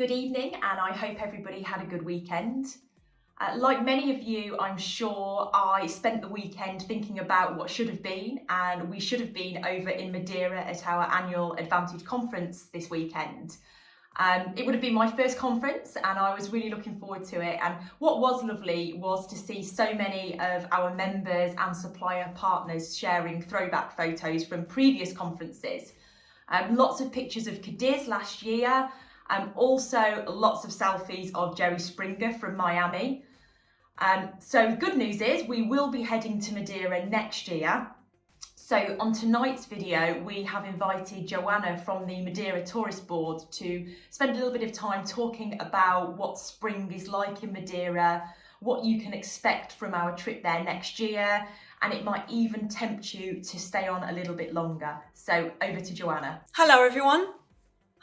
Good evening, and I hope everybody had a good weekend. Like many of you, I'm sure I spent the weekend thinking about what should have been, and we should have been over in Madeira at our annual Advantage conference this weekend. It would have been my first conference and I was really looking forward to it. And what was lovely was to see so many of our members and supplier partners sharing throwback photos from previous conferences. Lots of pictures of Cadiz last year, also lots of selfies of Jerry Springer from Miami. So good news is we will be heading to Madeira next year. So on tonight's video, we have invited Joana from the Madeira Tourist Board to spend a little bit of time talking about what spring is like in Madeira, what you can expect from our trip there next year, and it might even tempt you to stay on a little bit longer. So over to Joana. Hello everyone.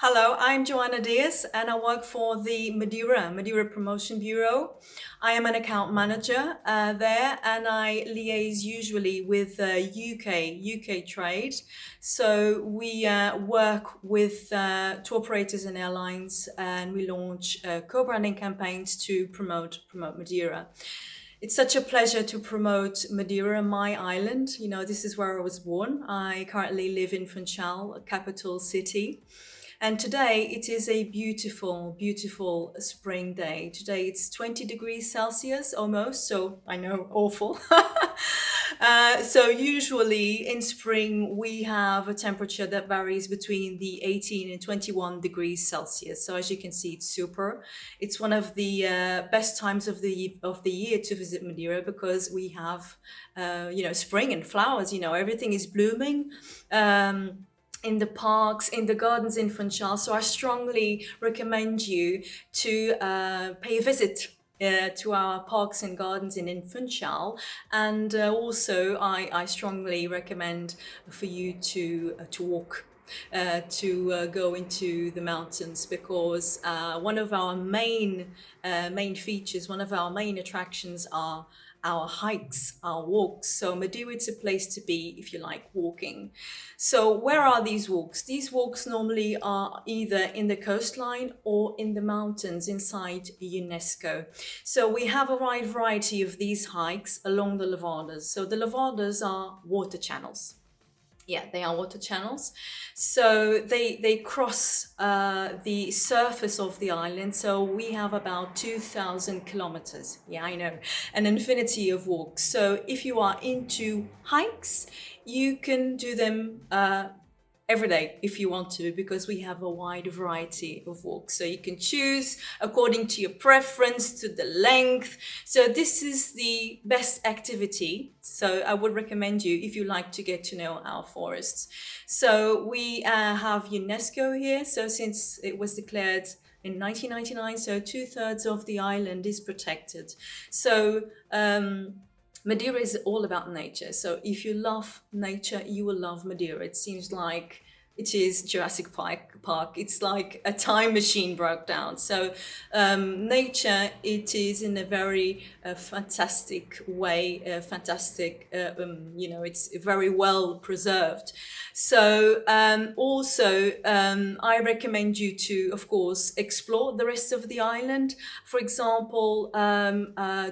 Hello, I'm Joana Dias and I work for the Madeira Promotion Bureau. I am an account manager there and I liaise usually with UK trade. So we work with tour operators and airlines and we launch co-branding campaigns to promote Madeira. It's such a pleasure to promote Madeira, my island. You know, this is where I was born. I currently live in Funchal, capital city. And today it is a beautiful, beautiful spring day. Today it's 20 degrees Celsius almost, so I know, awful. So usually in spring we have a temperature that varies between the 18 and 21 degrees Celsius. So as you can see, it's super. It's one of the best times of the year to visit Madeira because we have, spring and flowers. You know, everything is blooming. In the parks, in the gardens in Funchal. So I strongly recommend you to pay a visit to our parks and gardens in Funchal. And also I strongly recommend for you to walk. To go into the mountains because one of our main features, one of our main attractions are our hikes, our walks. So Madeira is a place to be if you like walking. So where are these walks? These walks normally are either in the coastline or in the mountains inside UNESCO. So we have a wide variety of these hikes along the Levadas. So the Levadas are water channels. Yeah, they are water channels. So they cross the surface of the island. So we have about 2,000 kilometers. Yeah, I know, an infinity of walks. So if you are into hikes, you can do them every day if you want to, because we have a wide variety of walks. So you can choose according to your preference, to the length. So this is the best activity. So I would recommend you if you like to get to know our forests. So we have UNESCO here. So since it was declared in 1999, so 2/3 of the island is protected. So Madeira is all about nature. So if you love nature, you will love Madeira. It seems like it is Jurassic Park. It's like a time machine broke down. So nature, it is in a very fantastic way, it's very well preserved. So also I recommend you to, of course, explore the rest of the island. For example,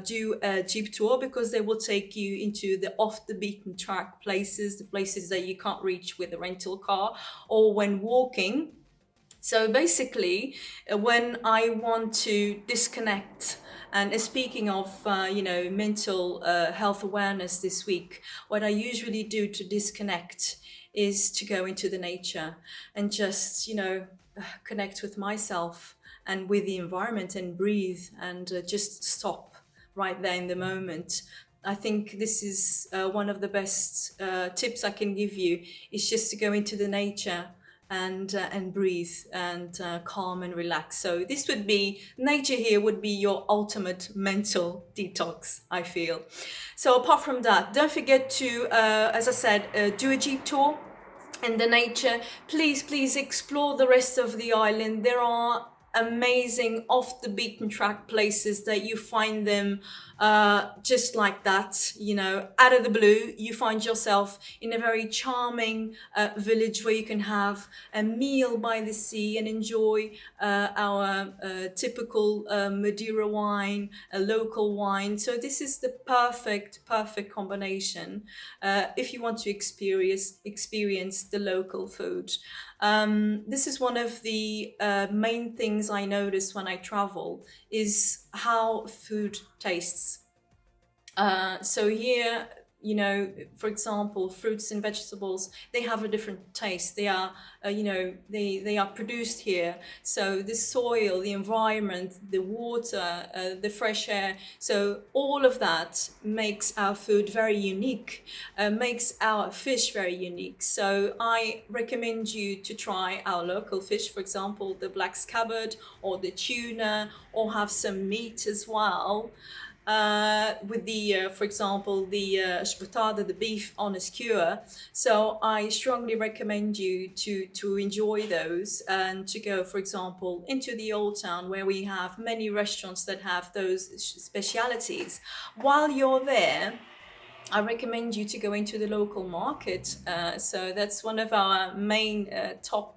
do a jeep tour because they will take you into the off the beaten track places, the places that you can't reach with a rental car or when walking. So basically, when I want to disconnect, and speaking of, mental health awareness this week, what I usually do to disconnect is to go into the nature and just, connect with myself and with the environment and breathe and just stop right there in the moment. I think this is one of the best tips I can give you, is just to go into the nature and breathe and calm and relax. So this would be, nature here would be your ultimate mental detox, I feel. So apart from that, don't forget to, as I said, do a jeep tour in the nature. Please explore the rest of the island. There are amazing off the beaten track places that you find them just like that, out of the blue, you find yourself in a very charming village where you can have a meal by the sea and enjoy our typical Madeira wine, a local wine. So this is the perfect combination if you want to experience the local food. This is one of the main things I notice when I travel, is how food tastes. So here, for example, fruits and vegetables, they have a different taste. They are, they are produced here. So the soil, the environment, the water, the fresh air. So all of that makes our food very unique, makes our fish very unique. So I recommend you to try our local fish, for example, the black scabbard or the tuna, or have some meat as well. With the, for example, the espetada, the beef on a skewer. So I strongly recommend you to enjoy those and to go, for example, into the old town where we have many restaurants that have those specialities. While you're there, I recommend you to go into the local market. So that's one of our main top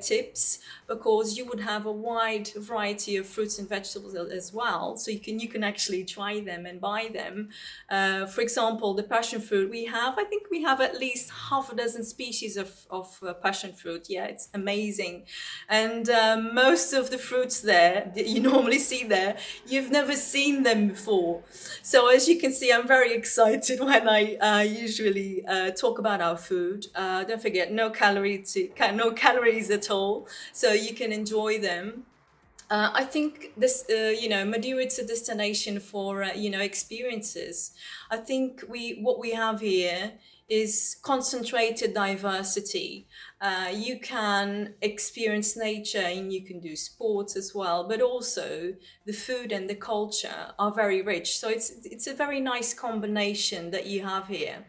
tips, because you would have a wide variety of fruits and vegetables as well. So you can actually try them and buy them. For example, the passion fruit I think we have at least half a dozen species of passion fruit. Yeah, it's amazing. And most of the fruits there that you normally see there, you've never seen them before. So as you can see, I'm very excited when I usually talk about our food. Don't forget, no calories at all, so you can enjoy them. I think this, Madeira, it's a destination for, experiences. I think what we have here is concentrated diversity. You can experience nature and you can do sports as well, but also the food and the culture are very rich. So it's a very nice combination that you have here.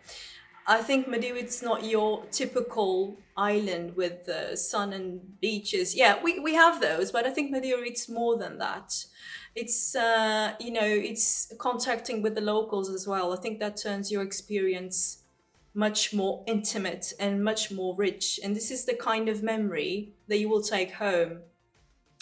I think Madeira, it's not your typical island with the sun and beaches. Yeah, we have those, but I think Madeira, it's more than that. It's, it's contacting with the locals as well. I think that turns your experience much more intimate and much more rich. And this is the kind of memory that you will take home.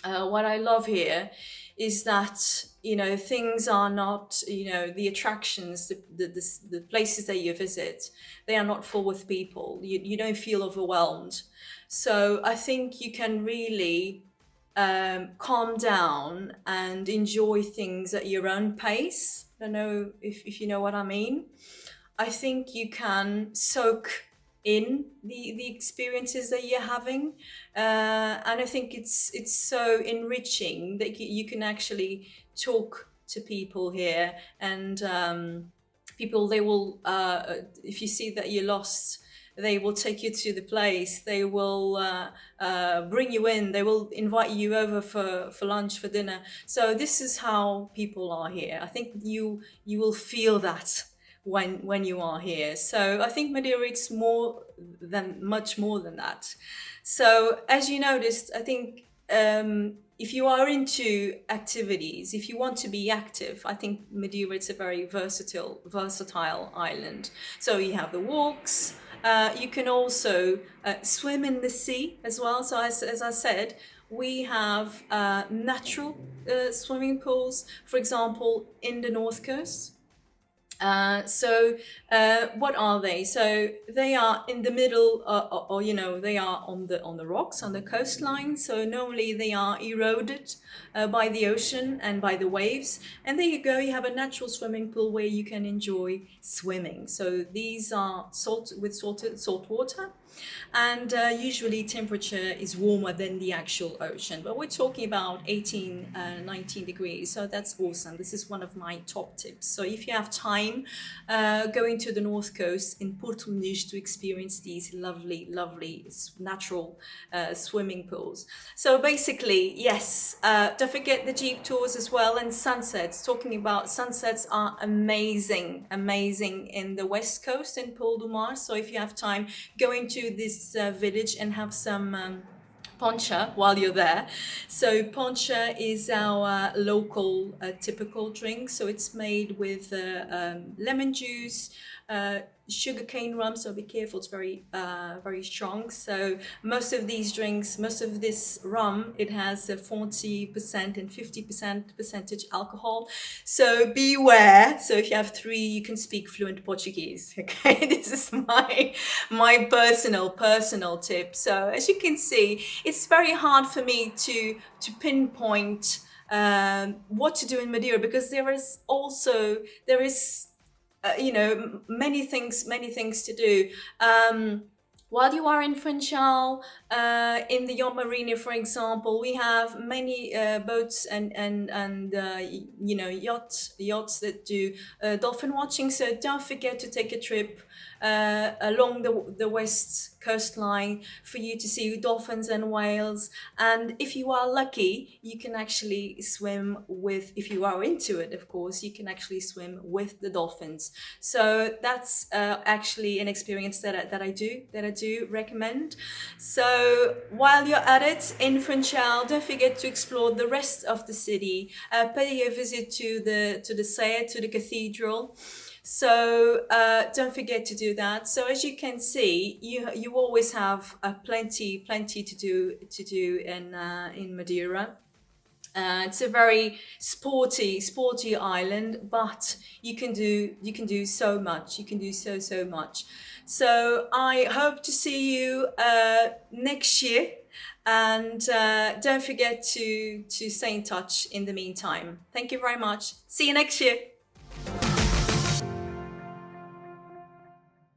What I love here is that, things are not, the attractions, the places that you visit, they are not full with people. You don't feel overwhelmed. So I think you can really calm down and enjoy things at your own pace. I don't know if you know what I mean. I think you can soak in the experiences that you're having, and I think it's so enriching that you can actually talk to people here, and people, they will, if you see that you're lost, they will take you to the place, they will bring you in, they will invite you over for lunch, for dinner. So this is how people are here. I think you will feel that when you are here. So I think Madeira, it's much more than that. So as you noticed, I think if you are into activities, if you want to be active, I think Madeira, it's a very versatile island. So you have the walks. You can also swim in the sea as well. So as I said, we have natural swimming pools, for example, in the North Coast. What are they? So they are in the middle, or they are on the rocks on the coastline. So normally they are eroded by the ocean and by the waves. And there you go. You have a natural swimming pool where you can enjoy swimming. So these are salt water. And usually temperature is warmer than the actual ocean, but we're talking about 18, 19 degrees. So that's awesome. This is one of my top tips. So if you have time, going to the North Coast in Porto Muniz to experience these lovely natural swimming pools. So basically, yes, don't forget the Jeep tours as well, and sunsets. Talking about sunsets are amazing in the West Coast in Pol do Mar. So if you have time, go into this village and have some poncha while you're there. So poncha is our local typical drink. So it's made with lemon juice, sugarcane rum. So be careful; it's very strong. So most of these drinks, most of this rum, it has a 40% and 50% percentage alcohol. So beware. So if you have three, you can speak fluent Portuguese. Okay, this is my personal tip. So as you can see, it's very hard for me to pinpoint what to do in Madeira, because there is many things to do. While you are in Funchal, in the yacht marina, for example, we have many boats and yachts that do dolphin watching. So don't forget to take a trip along the west coastline for you to see dolphins and whales. And if you are lucky, you can actually swim with, if you are into it, of course, you can actually swim with the dolphins. So that's actually an experience that I do recommend. So while you're at it in Funchal, don't forget to explore the rest of the city. Pay a visit to the Saia, to the cathedral. So don't forget to do that. So as you can see, you always have plenty to do in Madeira. It's a very sporty island, but you can do so much. You can do so much. So I hope to see you next year, and don't forget to stay in touch in the meantime. Thank you very much. See you next year.